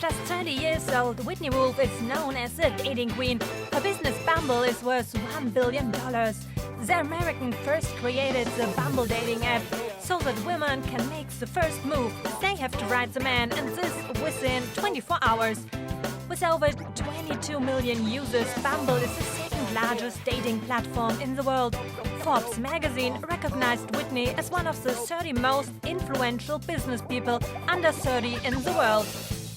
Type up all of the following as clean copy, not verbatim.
just 30 years old, Whitney Wolfe is known as a dating queen. Her business Bumble is worth $1 billion. The American first created the Bumble dating app so that women can make the first move. They have to write the man, and this within 24 hours. With over 22 million users, Bumble is the second largest dating platform in the world. Forbes magazine recognized Whitney as one of the 30 most influential business people under 30 in the world.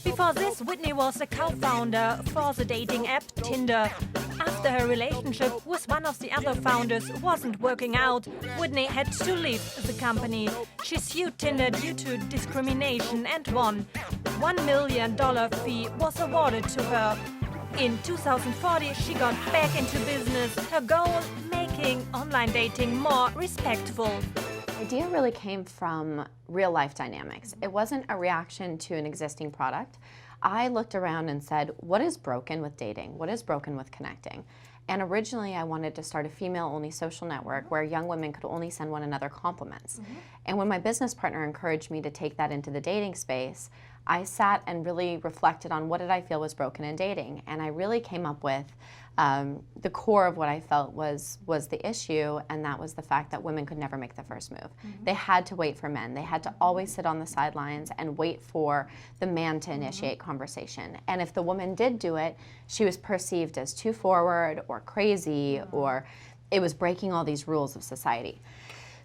Before this, Whitney was a co-founder for the dating app TINDER. After her relationship with one of the other founders wasn't working out, Whitney had to leave the company. She sued TINDER due to discrimination and won. $1 million fee was awarded to her. In 2040, she got back into business. Her goal, making online dating more respectful. The idea really came from real life dynamics. It wasn't a reaction to an existing product. I looked around and said, what is broken with dating? What is broken with connecting? And originally I wanted to start a female-only social network where young women could only send one another compliments. And when my business partner encouraged me to take that into the dating space, I sat and really reflected on what did I feel was broken in dating. And I really came up with the core of what I felt was the issue, and that was the fact that women could never make the first move. They had to wait for men. They had to always sit on the sidelines and wait for the man to initiate conversation. And if the woman did do it, she was perceived as too forward or crazy, or it was breaking all these rules of society.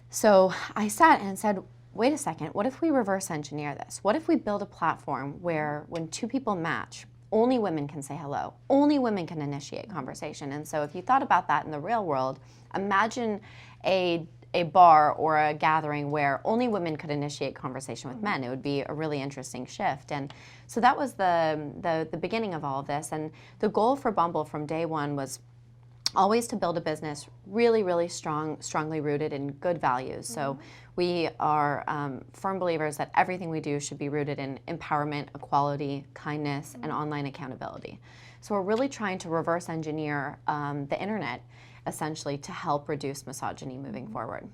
So I sat and said, wait a second, what if we reverse engineer this? What if we build a platform where when two people match, only women can say hello, only women can initiate conversation? And so if you thought about that in the real world, imagine a bar or a gathering where only women could initiate conversation with men. It would be a really interesting shift. And so that was the beginning of all of this. And the goal for Bumble from day one was always to build a business really strongly rooted in good values. So we are firm believers that everything we do should be rooted in empowerment, equality, kindness, and online accountability. So we're really trying to reverse engineer the internet, essentially, to help reduce misogyny moving forward.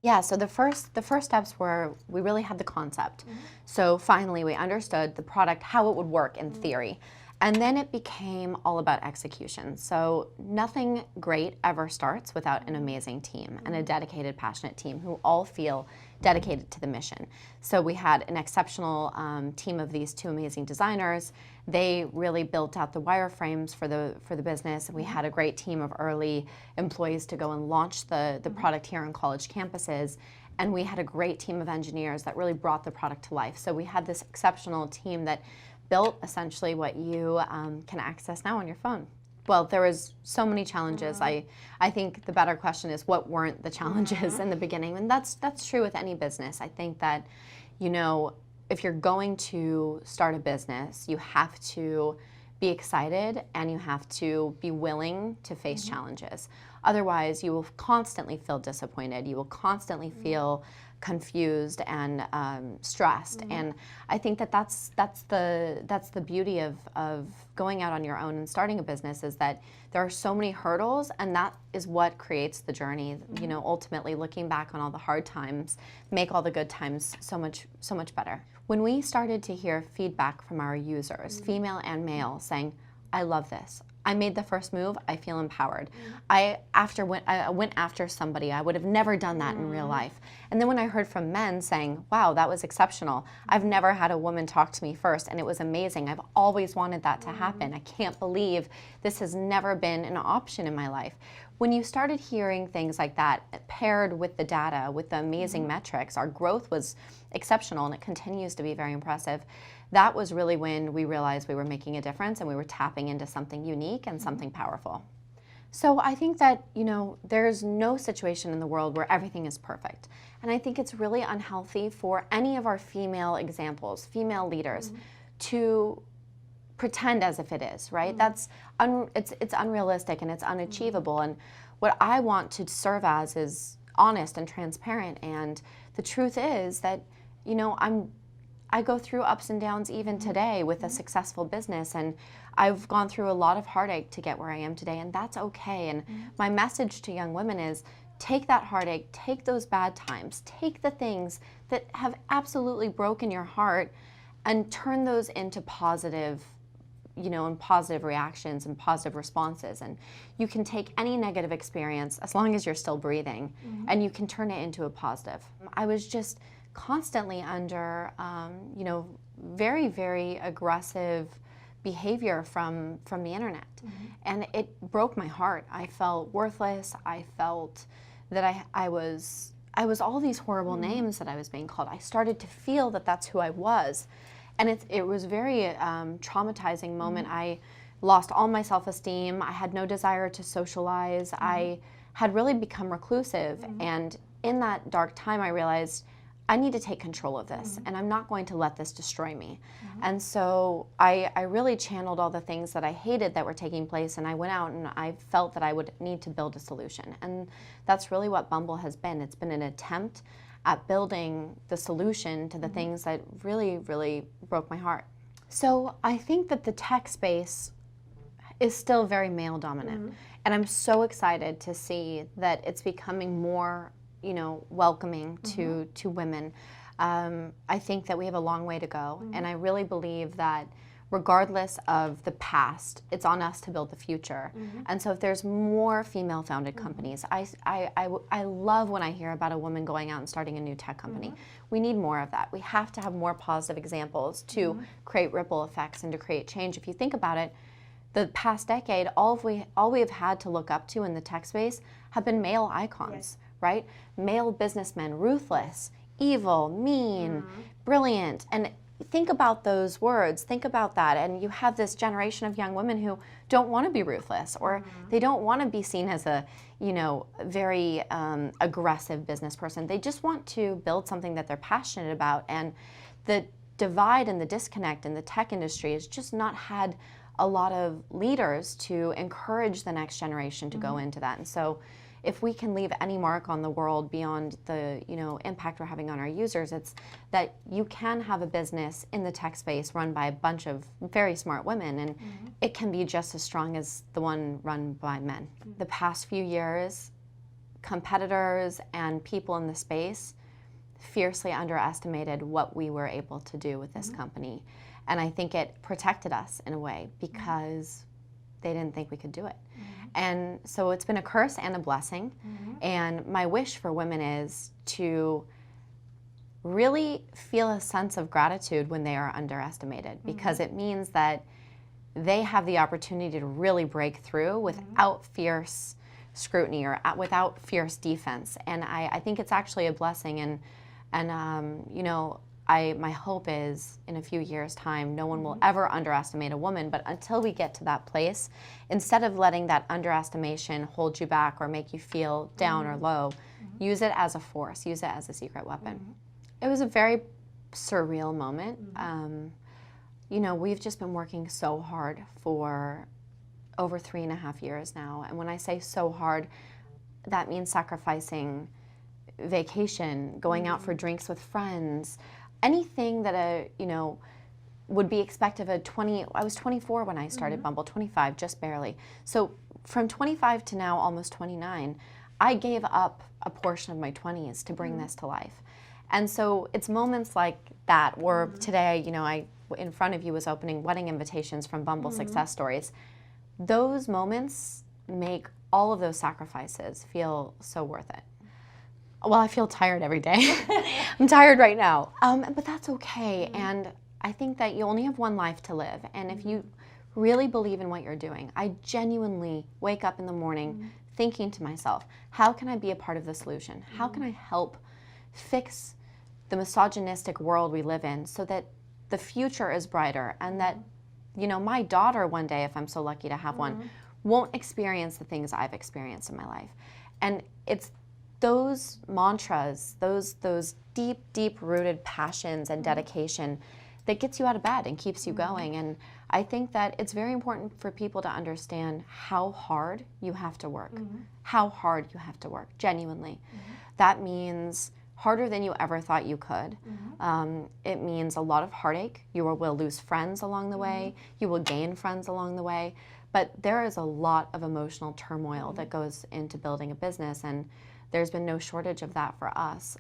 Yeah, so the first steps were, we really had the concept. So finally we understood the product, how it would work in theory. And then it became all about execution. So nothing great ever starts without an amazing team and a dedicated, passionate team who all feel dedicated to the mission. So we had an exceptional team of these two amazing designers. They really built out the wireframes for the business. And we had a great team of early employees to go and launch the product here on college campuses. And we had a great team of engineers that really brought the product to life. So we had this exceptional team that built essentially what you can access now on your phone. Well, there was so many challenges. I think the better question is, what weren't the challenges in the beginning? And that's true with any business. I think that, you know, if you're going to start a business, you have to be excited and you have to be willing to face challenges. Otherwise, you will constantly feel disappointed. You will constantly feel confused and stressed. And I think that that's the beauty of going out on your own and starting a business, is that there are so many hurdles, and that is what creates the journey. You know, ultimately looking back on all the hard times make all the good times so much better. When we started to hear feedback from our users, female and male, saying, I love this. I made the first move, I feel empowered. I went after somebody, I would have never done that in real life. And then when I heard from men saying, wow, that was exceptional. I've never had a woman talk to me first, and it was amazing. I've always wanted that to happen. I can't believe this has never been an option in my life. When you started hearing things like that, paired with the data, with the amazing metrics, our growth was exceptional, and it continues to be very impressive. That was really when we realized we were making a difference and we were tapping into something unique and something powerful. So I think that, you know, there's no situation in the world where everything is perfect. And I think it's really unhealthy for any of our female examples, female leaders, to pretend as if it is, right? It's unrealistic and it's unachievable. And what I want to serve as is honest and transparent. And the truth is that, you know, I go through ups and downs even today with a successful business, and I've gone through a lot of heartache to get where I am today, and that's okay. And my message to young women is, take that heartache, take those bad times, take the things that have absolutely broken your heart, and turn those into positive, and positive reactions and positive responses. And you can take any negative experience, as long as you're still breathing, and you can turn it into a positive. I was just constantly under, very, very aggressive behavior from the internet. And it broke my heart. I felt worthless. I felt that I was all these horrible names that I was being called. I started to feel that that's who I was. And it was a very traumatizing moment. I lost all my self-esteem. I had no desire to socialize. I had really become reclusive. And in that dark time, I realized I need to take control of this, and I'm not going to let this destroy me. And so I really channeled all the things that I hated that were taking place, and I went out and I felt that I would need to build a solution. And that's really what Bumble has been. It's been an attempt at building the solution to the things that really, really broke my heart. So I think that the tech space is still very male dominant. And I'm so excited to see that it's becoming more welcoming to women. I think that we have a long way to go, and I really believe that regardless of the past, it's on us to build the future. And so if there's more female-founded companies, I love when I hear about a woman going out and starting a new tech company. We need more of that. We have to have more positive examples to create ripple effects and to create change. If you think about it, the past decade, all we have had to look up to in the tech space have been male icons. Right? Male businessmen, ruthless, evil, mean, brilliant. And think about those words, think about that. And you have this generation of young women who don't want to be ruthless, or they don't want to be seen as a, very aggressive business person. They just want to build something that they're passionate about. And the divide and the disconnect in the tech industry has just not had a lot of leaders to encourage the next generation to go into that. And so if we can leave any mark on the world beyond the impact we're having on our users, it's that you can have a business in the tech space run by a bunch of very smart women, and it can be just as strong as the one run by men. The past few years, competitors and people in the space fiercely underestimated what we were able to do with this company. And I think it protected us in a way because they didn't think we could do it. And so it's been a curse and a blessing. And my wish for women is to really feel a sense of gratitude when they are underestimated, because it means that they have the opportunity to really break through without fierce scrutiny or without fierce defense. And I think it's actually a blessing. And my hope is in a few years' time, no one will ever underestimate a woman. But until we get to that place, instead of letting that underestimation hold you back or make you feel down or low, use it as a force, use it as a secret weapon. It was a very surreal moment. We've just been working so hard for over 3.5 years now. And when I say so hard, that means sacrificing vacation, going out for drinks with friends, anything that would be expected of I was 24 when I started Bumble, 25, just barely. So from 25 to now almost 29, I gave up a portion of my 20s to bring this to life. And so it's moments like that where today, I in front of you was opening wedding invitations from Bumble success stories. Those moments make all of those sacrifices feel so worth it. Well, I feel tired every day. I'm tired right now, but that's okay. And I think that you only have one life to live. And if you really believe in what you're doing, I genuinely wake up in the morning thinking to myself, how can I be a part of the solution? How can I help fix the misogynistic world we live in so that the future is brighter, and that my daughter one day, if I'm so lucky to have one, won't experience the things I've experienced in my life. And it's those mantras, those deep rooted passions and dedication that gets you out of bed and keeps you going. And I think that it's very important for people to understand how hard you have to work, how hard you have to work, genuinely. That means harder than you ever thought you could. It means a lot of heartache. You will lose friends along the way. You will gain friends along the way. But there is a lot of emotional turmoil that goes into building a business, and there's been no shortage of that for us.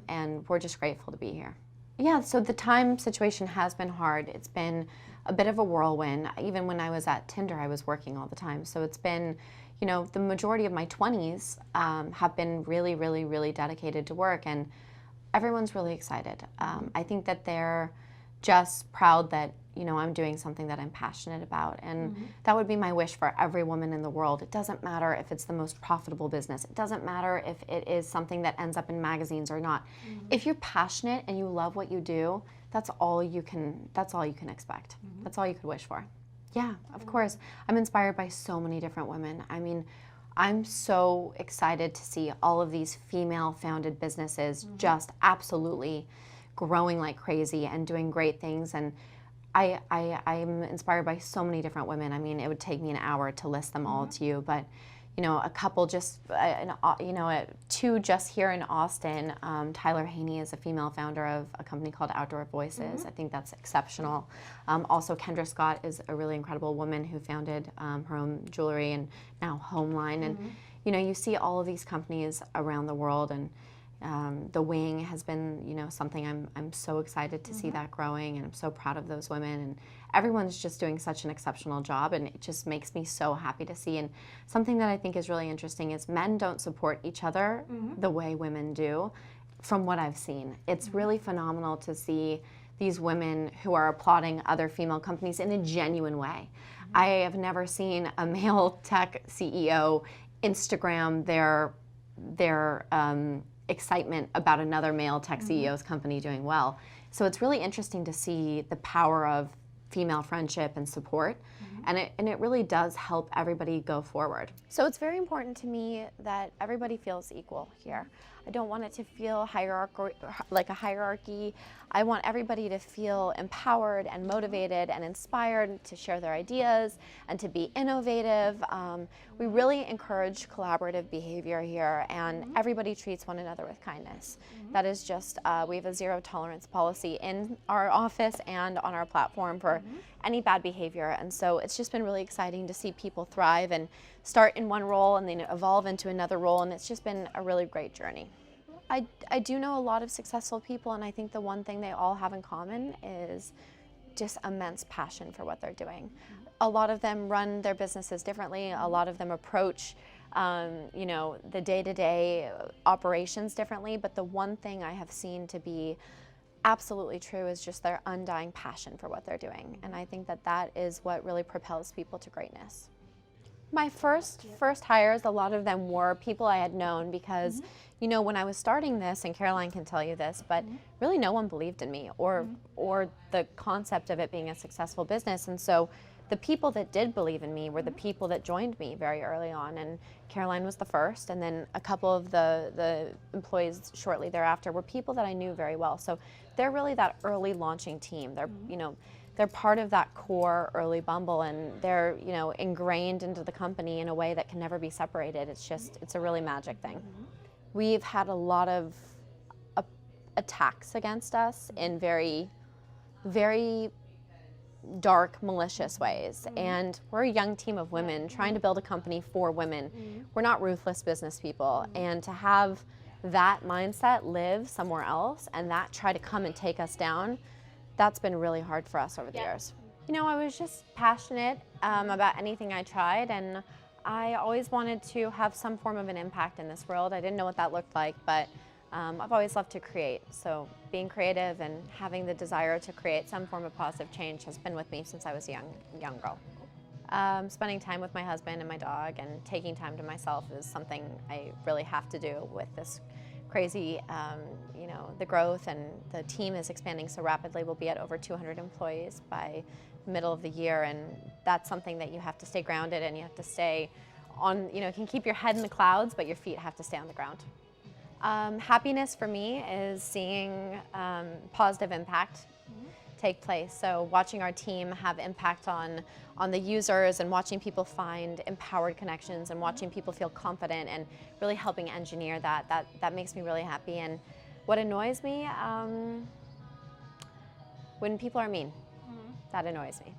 And we're just grateful to be here. Yeah, so the time situation has been hard. It's been a bit of a whirlwind. Even when I was at TINDER, I was working all the time. So it's been, you know, the majority of my 20s have been really, really, really dedicated to work, and everyone's really excited. I think that they're just proud that, you know, I'm doing something that I'm passionate about, and that would be my wish for every woman in the world. It doesn't matter if it's the most profitable business. It doesn't matter if it is something that ends up in magazines or not. If you're passionate and you love what you do, that's all you can expect. That's all you could wish for. Yeah, of course. I'm inspired by so many different women. I mean, I'm so excited to see all of these female-founded businesses just absolutely growing like crazy and doing great things. And I'm inspired by so many different women. I mean, it would take me an hour to list them all to you, but you know, a couple just, two just here in Austin. Tyler Haney is a female founder of a company called Outdoor Voices. I think that's exceptional. Also, Kendra Scott is a really incredible woman who founded her own jewelry and now home line. And you know, you see all of these companies around the world, and The Wing has been, you know, something I'm so excited to see that growing, and I'm so proud of those women, and everyone's just doing such an exceptional job, and it just makes me so happy to see. And something that I think is really interesting is men don't support each other the way women do, from what I've seen. It's really phenomenal to see these women who are applauding other female companies in a genuine way. I have never seen a male tech CEO Instagram their excitement about another male tech CEO's company doing well. So it's really interesting to see the power of female friendship and support, and it really does help everybody go forward. So it's very important to me that everybody feels equal here. I don't want it to feel like a hierarchy. I want everybody to feel empowered and motivated and inspired to share their ideas and to be innovative. We really encourage collaborative behavior here, and everybody treats one another with kindness. That is just, we have a zero tolerance policy in our office and on our platform for any bad behavior. And so it's just been really exciting to see people thrive and start in one role and then evolve into another role, and it's just been a really great journey. I do know a lot of successful people, and I think the one thing they all have in common is just immense passion for what they're doing. A lot of them run their businesses differently. A lot of them approach you know, the day-to-day operations differently, but the one thing I have seen to be absolutely true is just their undying passion for what they're doing. And I think that that is what really propels people to greatness. My first hires, a lot of them were people I had known because, you know, when I was starting this, and Caroline can tell you this, but really no one believed in me or the concept of it being a successful business. And so the people that did believe in me were the people that joined me very early on, and Caroline was the first, and then a couple of the employees shortly thereafter were people that I knew very well. So they're really that early launching team. They're, you know, they're part of that core early Bumble, and they're, you know, ingrained into the company in a way that can never be separated. It's just, it's a really magic thing. We've had a lot of attacks against us in very, very dark, malicious ways. And we're a young team of women trying to build a company for women. We're not ruthless business people. And to have that mindset live somewhere else and that try to come and take us down, that's been really hard for us over the years. You know, I was just passionate about anything I tried, and I always wanted to have some form of an impact in this world. I didn't know what that looked like, but I've always loved to create. So being creative and having the desire to create some form of positive change has been with me since I was a young girl. Spending time with my husband and my dog and taking time to myself is something I really have to do with this crazy, you know, the growth, and the team is expanding so rapidly. We'll be at over 200 employees by middle of the year, and that's something that you have to stay grounded and you have to stay on, you know, you can keep your head in the clouds, but your feet have to stay on the ground. Happiness for me is seeing positive impact take place. So watching our team have impact on the users, and watching people find empowered connections, and watching people feel confident, and really helping engineer that makes me really happy. And what annoys me, when people are mean, that annoys me.